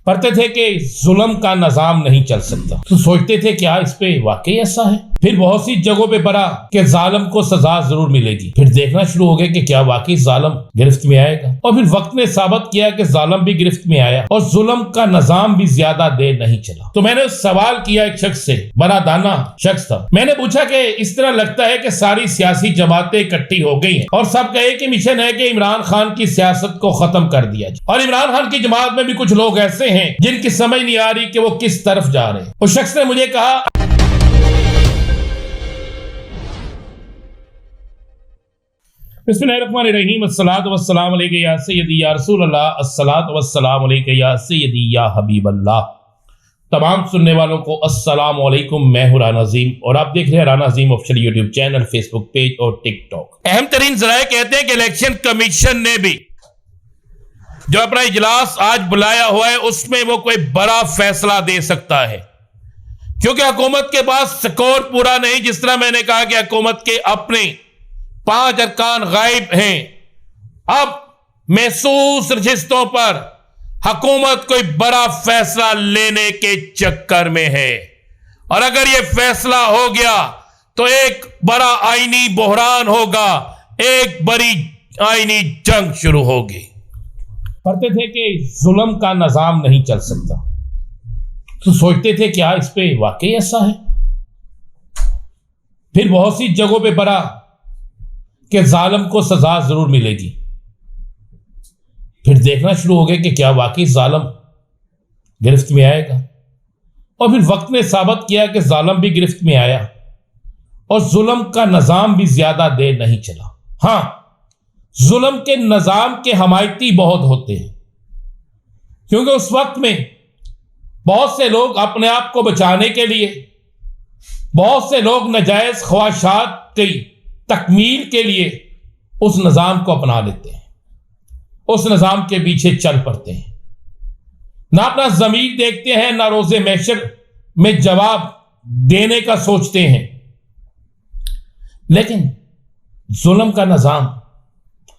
पढ़ते थे कि जुल्म का निजाम नहीं चल सकता, तो सोचते थे क्या इस पे वाकई ऐसा है। फिर बहुत सी जगहों पे पढ़ा कि जालिम को सजा जरूर मिलेगी। फिर देखना शुरू हो गया कि क्या वाकई जालिम गिरफ्त में आएगा, और फिर वक्त ने साबित किया कि जालिम भी गिरफ्त में आया और जुल्म का निजाम भी ज्यादा देर नहीं चला। तो मैंने सवाल किया एक शख्स से, बड़ा दाना शख्स था। मैंने पूछा कि इस तरह लगता है कि सारी सियासी जमातें इकट्ठी हो गई हैं और सबका एक ही मिशन है कि इमरान खान की सियासत को खत्म कर दिया जाए, और इमरान खान की जमात में भी कुछ लोग ऐसे हैं जिनकी समझ नहीं आ रही कि वो किस तरफ जा रहे हैं। उस शख्स ने मुझे कहा, बिस्मिल्लाहिर्रहमानिर्रहीम, अस्सलातु वस्सलामु अलैका या सय्यदी या रसूल अल्लाह, अस्सलातु वस्सलामु अलैका या सय्यदी या हबीब अल्लाह। तमाम सुनने वालों को अस्सलामु अलैकुम। मैं हूं राना अजीम और आप देख रहे हैं Rana Azeem official YouTube channel, Facebook page और टिकटॉक। अहम तरीन जराए कहते हैं कि इलेक्शन कमीशन ने भी जो अपना इजलास आज बुलाया हुआ है उसमें वो कोई बड़ा फैसला दे सकता है, क्योंकि हुकूमत के पास स्कोर पूरा नहीं। जिस तरह मैंने कहा कि हुकूमत के अपने 5 अरकान गायब हैं, अब महसूस नशिस्तों पर हुकूमत कोई बड़ा फैसला लेने के चक्कर में है, और अगर यह फैसला हो गया तो एक बड़ा आईनी बहरान होगा, एक बड़ी आईनी जंग शुरू होगी। पढ़ते थे कि जुल्म का निजाम नहीं चल सकता, तो सोचते थे क्या इस पे वाकई ऐसा है। फिर बहुत सी जगहों पे पढ़ा कि जालिम को सजा जरूर मिलेगी। फिर देखना शुरू हो गया कि क्या वाकई जालिम गिरफ्त में आएगा, और फिर वक्त ने साबित किया कि जालिम भी गिरफ्त में आया और जुल्म का निजाम भी ज्यादा देर नहीं चला। हां, जुल्म के निजाम के हमायती बहुत होते हैं, क्योंकि उस वक्त में बहुत से लोग अपने आप को बचाने के लिए, बहुत से लोग नाजायज ख्वाहिशात की तकमील के लिए उस निजाम को अपना लेते हैं, उस निजाम के पीछे चल पड़ते हैं, ना अपना ज़मीर देखते हैं, ना रोज़े महशर में जवाब देने का सोचते हैं। लेकिन जुल्म का निजाम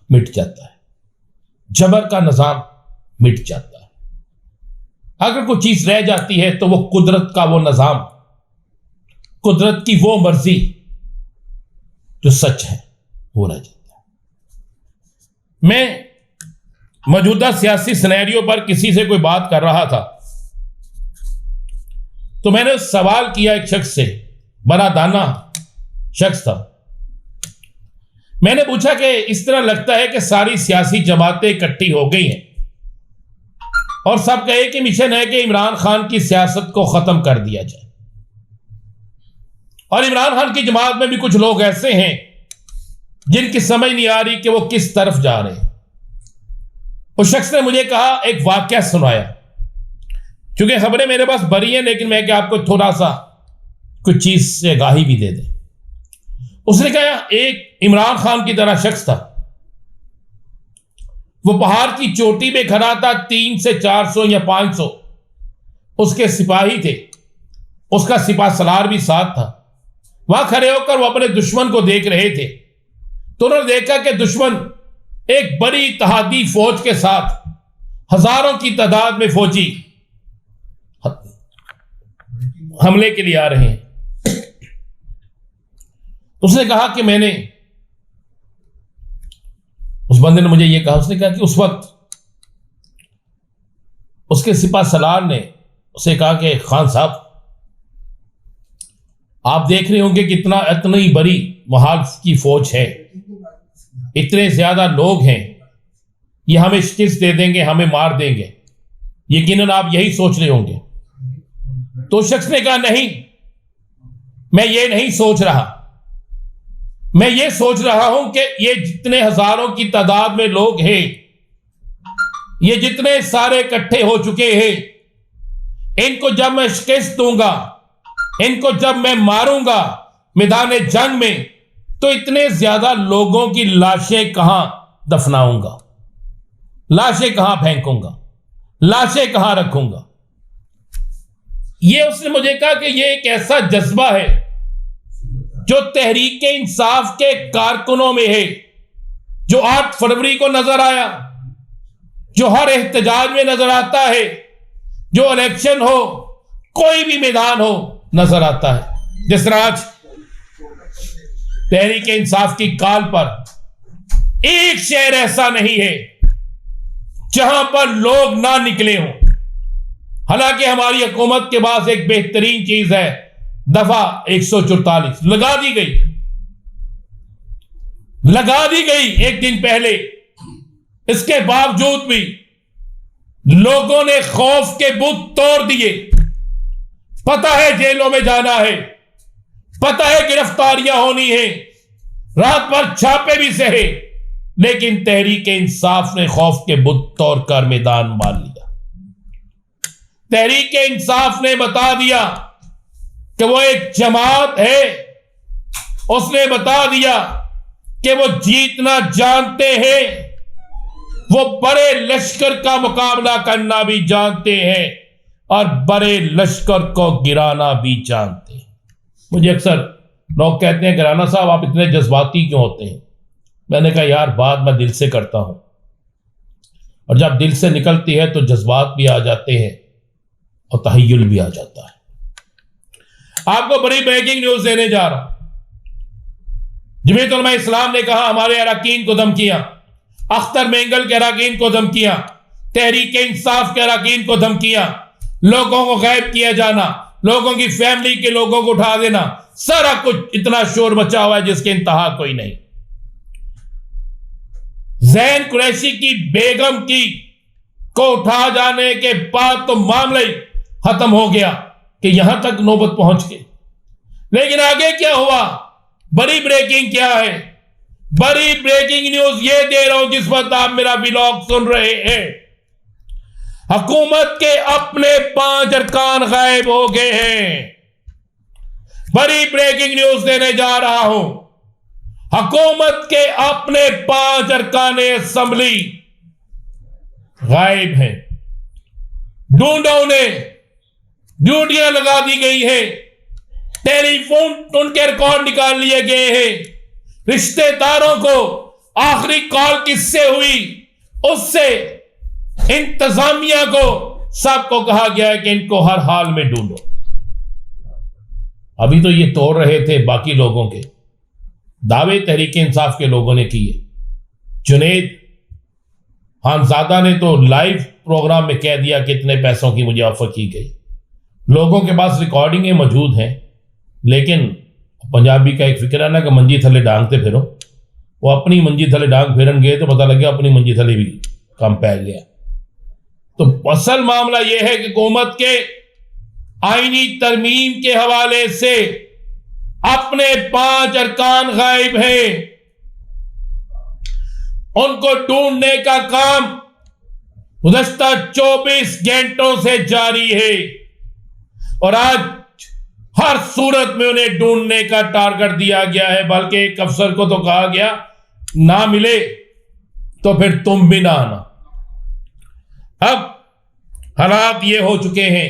मिट जाता है, जबर का निजाम मिट जाता है। अगर कोई चीज रह जाती है तो वो कुदरत का वो निजाम, कुदरत की वो मर्जी जो सच है, वो रह जाता है। मैं मौजूदा सियासी सिनेरियो पर किसी से कोई बात कर रहा था, तो मैंने सवाल किया एक शख्स से, बड़ा दाना शख्स था। मैंने पूछा कि इस तरह लगता है कि सारी सियासी जमातें इकट्ठी हो गई हैं और सबका एक ही मिशन है कि इमरान खान की सियासत को खत्म कर दिया जाए, और इमरान खान की जमात में भी कुछ लोग ऐसे हैं जिनकी समझ नहीं आ रही कि वो किस तरफ जा रहे हैं। उस शख्स ने मुझे कहा, एक वाकया सुनाया, क्योंकि खबरें मेरे पास भरी हैं, लेकिन मैं क्या आपको थोड़ा सा कुछ चीज से आगाही भी दे दें। उसने कहा, एक इमरान खान की तरह शख्स था, वो पहाड़ की चोटी पे खड़ा था, 300 से 400 या 500 उसके सिपाही थे, उसका सिपा सलार भी साथ था। वहां खड़े होकर वो अपने दुश्मन को देख रहे थे, तो उन्होंने देखा कि दुश्मन एक बड़ी इत्तेहादी फौज के साथ हजारों की तादाद में फौजी हमले के लिए आ रहे हैं। उसने कहा कि उस बंदे ने मुझे यह कहा, उसने कहा कि उस वक्त उसके सिपा सलार ने उसे कहा कि खान साहब, आप देख रहे होंगे कि इतनी बड़ी महाल की फौज है, इतने ज्यादा लोग हैं, ये हमें शिकस्त दे देंगे, हमें मार देंगे, यकीनन आप यही सोच रहे होंगे। तो शख्स ने कहा, नहीं, मैं ये नहीं सोच रहा, मैं ये सोच रहा हूं कि ये जितने हजारों की तादाद में लोग हैं, ये जितने सारे इकट्ठे हो चुके हैं, इनको जब मैं शिकस्त दूंगा, इनको जब मैं मारूंगा मैदान जंग में, तो इतने ज्यादा लोगों की लाशें कहां दफनाऊंगा, लाशें कहां फेंकूंगा, लाशें कहां रखूंगा। ये उसने मुझे कहा कि ये एक ऐसा जज्बा है जो तहरीक इंसाफ के कारकुनों में है, जो 8 फरवरी को नजर आया, जो हर एहतजाज में नजर आता है, जो इलेक्शन हो, कोई भी मैदान हो, नजर आता है। जिस तरह आज तहरीक इंसाफ की काल पर एक शहर ऐसा नहीं है जहां पर लोग ना निकले हों। हालांकि हमारी हुकूमत के पास एक बेहतरीन चीज है, दफा 144 लगा दी गई एक दिन पहले। इसके बावजूद भी लोगों ने खौफ के बुत तोड़ दिए। पता है जेलों में जाना है, पता है गिरफ्तारियां होनी है, रात भर छापे भी सहे, लेकिन तहरीक इंसाफ ने खौफ के बुत तोड़कर मैदान मान लिया। तहरीक इंसाफ ने बता दिया कि वो एक जमात है। उसने बता दिया कि वो जीतना जानते हैं, वो बड़े लश्कर का मुकाबला करना भी जानते हैं और बड़े लश्कर को गिराना भी जानते हैं। मुझे अक्सर लोग कहते हैं कि राना साहब आप इतने जज्बाती क्यों होते हैं। मैंने कहा यार बात मैं दिल से करता हूं, और जब दिल से निकलती है तो जज्बात भी आ जाते हैं और तहय्युल भी आ जाता है। आपको बड़ी ब्रेकिंग न्यूज देने जा रहा हूं। जमीयत उलमा इस्लाम ने कहा हमारे अरकान को धमकियां, अख्तर मेंगल के अरकान को धमकियां, तहरीक इंसाफ के अरकान को धमकियां, लोगों को गायब किया जाना, लोगों की फैमिली के लोगों को उठा देना, सारा कुछ इतना शोर मचा हुआ है जिसके इंतहा कोई नहीं। जैन कुरैशी की बेगम की को उठा जाने के बाद तो मामला ही खत्म हो गया कि यहां तक नौबत पहुंच गई। लेकिन आगे क्या हुआ? बड़ी ब्रेकिंग क्या है? बड़ी ब्रेकिंग न्यूज ये दे रहा हूं जिस वक्त आप मेरा व्लॉग सुन रहे हैं। हुकूमत के अपने 5 अरकान गायब हो गए हैं। बड़ी ब्रेकिंग न्यूज देने जा रहा हूं। हुकूमत के अपने 5 अरकान असेंबली गायब हैं। ढूंढो उन्हें, ड्यूटियां लगा दी गई है, टेलीफोन उनके रिकॉर्ड निकाल लिए गए हैं, रिश्तेदारों को आखिरी कॉल किससे हुई उससे इंतजामिया को सबको कहा गया है कि इनको हर हाल में ढूंढो। अभी तो ये तोड़ रहे थे बाकी लोगों के दावे, तहरीक इंसाफ के लोगों ने किए। जुनेद खानजादा ने तो लाइव प्रोग्राम में कह दिया कितने पैसों की मुझे ऑफर की गई। लोगों के पास रिकॉर्डिंगें मौजूद हैं, लेकिन पंजाबी का एक फिक्र है ना कि मंजी थले डांगते फिरो। वो अपनी मंजी थले डांग फिरन गए तो पता लग गया अपनी मंजी थले भी कम पै गया। तो असल मामला यह है कि हुकूमत के आईनी तरमीम के हवाले से अपने 5 अरकान गायब हैं। उनको ढूंढने का काम गुज़श्ता 24 घंटों से जारी है और आज हर सूरत में उन्हें ढूंढने का टारगेट दिया गया है। बल्कि एक अफसर को तो कहा गया ना मिले तो फिर तुम भी ना आना। अब हालात ये हो चुके हैं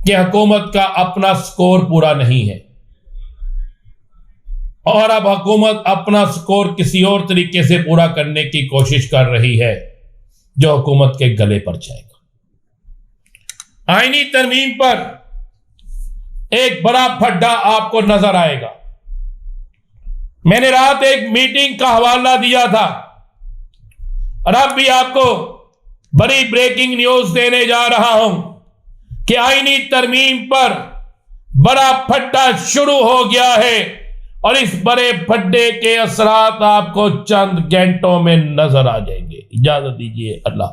कि हुकूमत का अपना स्कोर पूरा नहीं है और अब हुकूमत अपना स्कोर किसी और तरीके से पूरा करने की कोशिश कर रही है जो हुकूमत के गले पर जाएगा। आईनी तरमीम पर एक बड़ा फड्डा आपको नजर आएगा। मैंने रात एक मीटिंग का हवाला दिया था और अब भी आपको बड़ी ब्रेकिंग न्यूज देने जा रहा हूं कि आईनी तरमीम पर बड़ा फड्डा शुरू हो गया है और इस बड़े फड्डे के असरात आपको चंद घंटों में नजर आ जाएंगे। इजाजत दीजिए, अल्लाह।